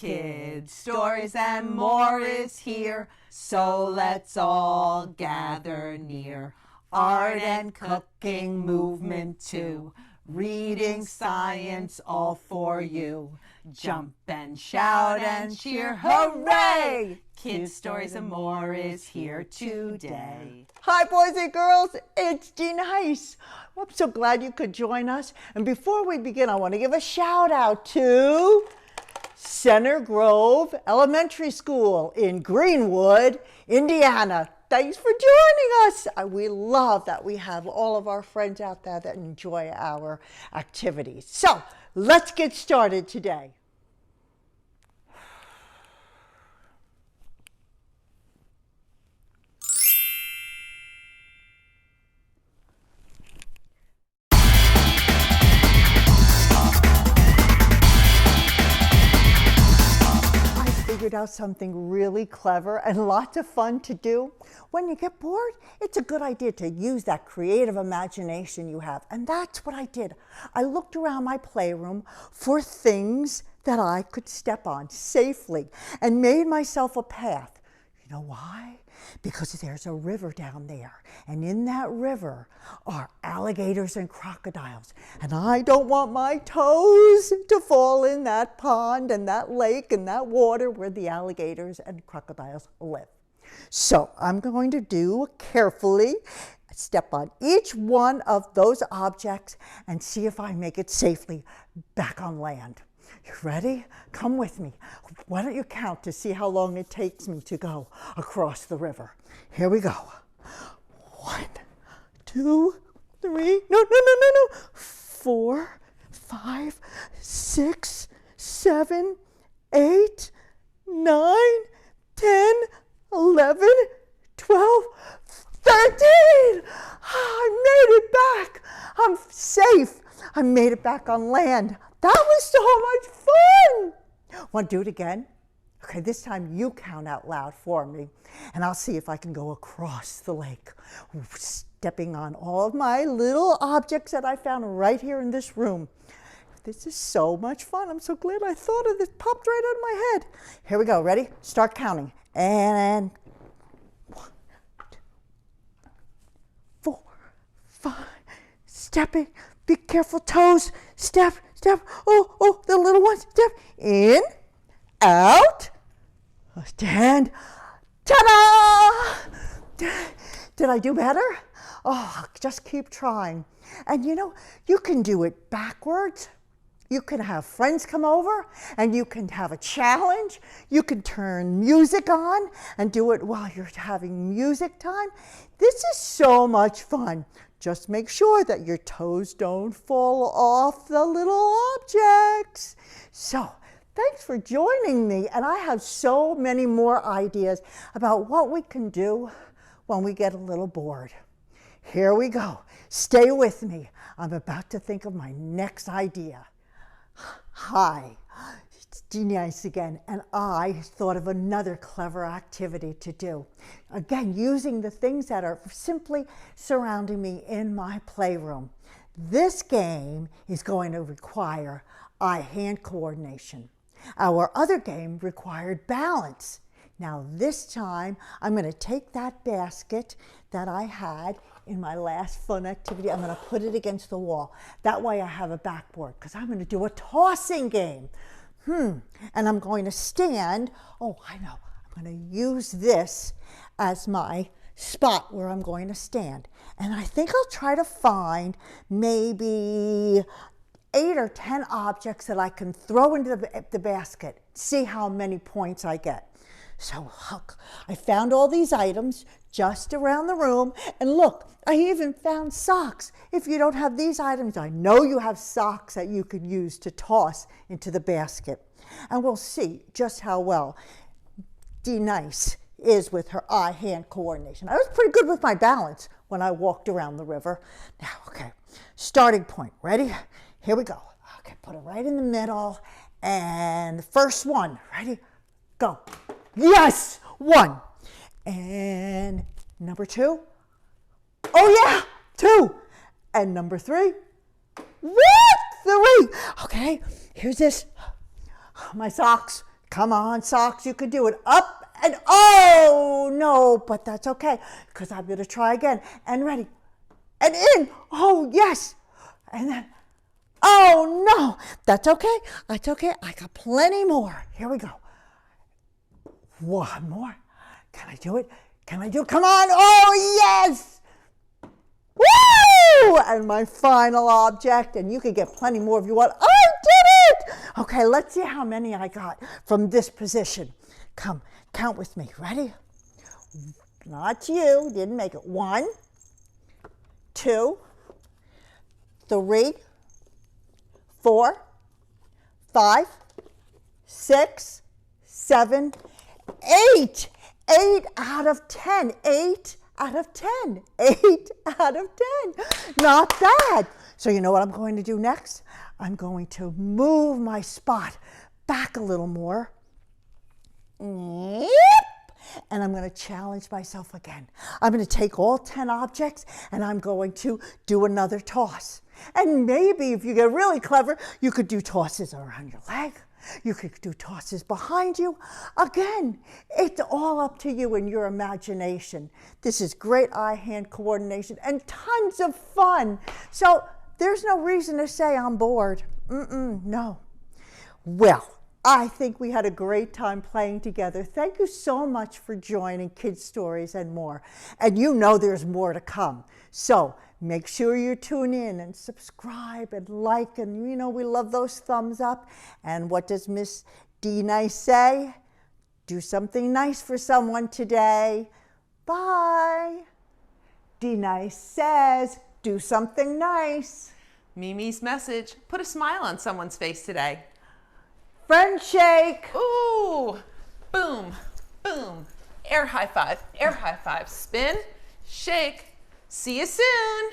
Kids, Stories, and More is here, so let's all gather near. Art and cooking, movement too, reading, science, all for you. Jump and shout and cheer, hooray! Kids, Stories, and More is here today. Hi, boys and girls. It's Denise. I'm so glad you could join us. And before we begin, I want to give a shout out to Center Grove Elementary School in Greenwood, Indiana. Thanks for joining us. We love that we have all of our friends out there that enjoy our activities. So let's get started today. Figured out something really clever and lots of fun to do. When you get bored, it's a good idea to use that creative imagination you have. And that's what I did. I looked around my playroom for things that I could step on safely and made myself a path. You know why? Because there's a river down there, and in that river are alligators and crocodiles, and I don't want my toes to fall in that pond and that lake and that water where the alligators and crocodiles live. So I'm going to do carefully, step on each one of those objects and see if I make it safely back on land. You ready? Come with me. Why don't you count to see how long it takes me to go across the river? Here we go. 1, 2, 3, no. 4, 5, 6, 7, 8, 9, 10, 11, 12, 13. I made it back. I'm safe. I made it back on land. That was so much fun! Want to do it again? Okay, this time you count out loud for me, and I'll see if I can go across the lake, stepping on all of my little objects that I found right here in this room. This is so much fun. I'm so glad I thought of this. Popped right out of my head. Here we go. Ready? Start counting. And 1, 2, 4, 5. Stepping. Be careful, toes. Step. Oh, the little one. Step in, out, stand. Ta-da! Did I do better? Oh, just keep trying. And you know, you can do it backwards. You can have friends come over and you can have a challenge. You can turn music on and do it while you're having music time. This is so much fun. Just make sure that your toes don't fall off the little objects. So, thanks for joining me. And I have so many more ideas about what we can do when we get a little bored. Here we go. Stay with me. I'm about to think of my next idea. Hi, it's Denise again, and I thought of another clever activity to do. Again, using the things that are simply surrounding me in my playroom. This game is going to require eye-hand coordination. Our other game required balance. Now this time, I'm going to take that basket that I had in my last fun activity. I'm going to put it against the wall. That way I have a backboard because I'm going to do a tossing game. And I'm going to stand. Oh, I know. I'm going to use this as my spot where I'm going to stand. And I think I'll try to find maybe 8 or 10 objects that I can throw into the basket. See how many points I get. So look, I found all these items just around the room, and look, I even found socks. If you don't have these items, I know you have socks that you could use to toss into the basket. And we'll see just how well Denise is with her eye-hand coordination. I was pretty good with my balance when I walked around the river. Now, okay, starting point. Ready? Here we go. Okay, put it right in the middle. And the first one. Ready? Go. Yes! 1. And number 2. Oh yeah! 2. And number 3. What? 3. Okay, here's this. My socks. Come on, socks, you can do it. Up and oh no, but that's okay because I'm going to try again. And ready. And in. Oh, yes. And then, oh no, that's okay. That's okay. I got plenty more. Here we go. One more. Can I do it? Can I do it? Come on. Oh, yes. Woo! And my final object, and you can get plenty more if you want. I did it! Okay, let's see how many I got from this position. Come, count with me. Ready? Not you. Didn't make it. 1, 2, 3, 4, 5, 6, 7, 8. 8 out of 10. 8 out of 10. 8 out of 10. Not bad. So you know what I'm going to do next? I'm going to move my spot back a little more. And I'm going to challenge myself again. I'm going to take all 10 objects and I'm going to do another toss. And maybe if you get really clever, you could do tosses around your leg. You could do tosses behind you. Again, it's all up to you and your imagination. This is great eye-hand coordination and tons of fun. So there's no reason to say I'm bored. No. Well, I think we had a great time playing together. Thank you so much for joining Kids Stories and More. And you know there's more to come. So make sure you tune in and subscribe and like, and you know we love those thumbs up. And what does Miss D Nice say? Do something nice for someone today. Bye. D Nice says, do something nice. Mimi's message, put a smile on someone's face today. Friend shake. Ooh, boom, boom. Air high five, spin, shake. See you soon.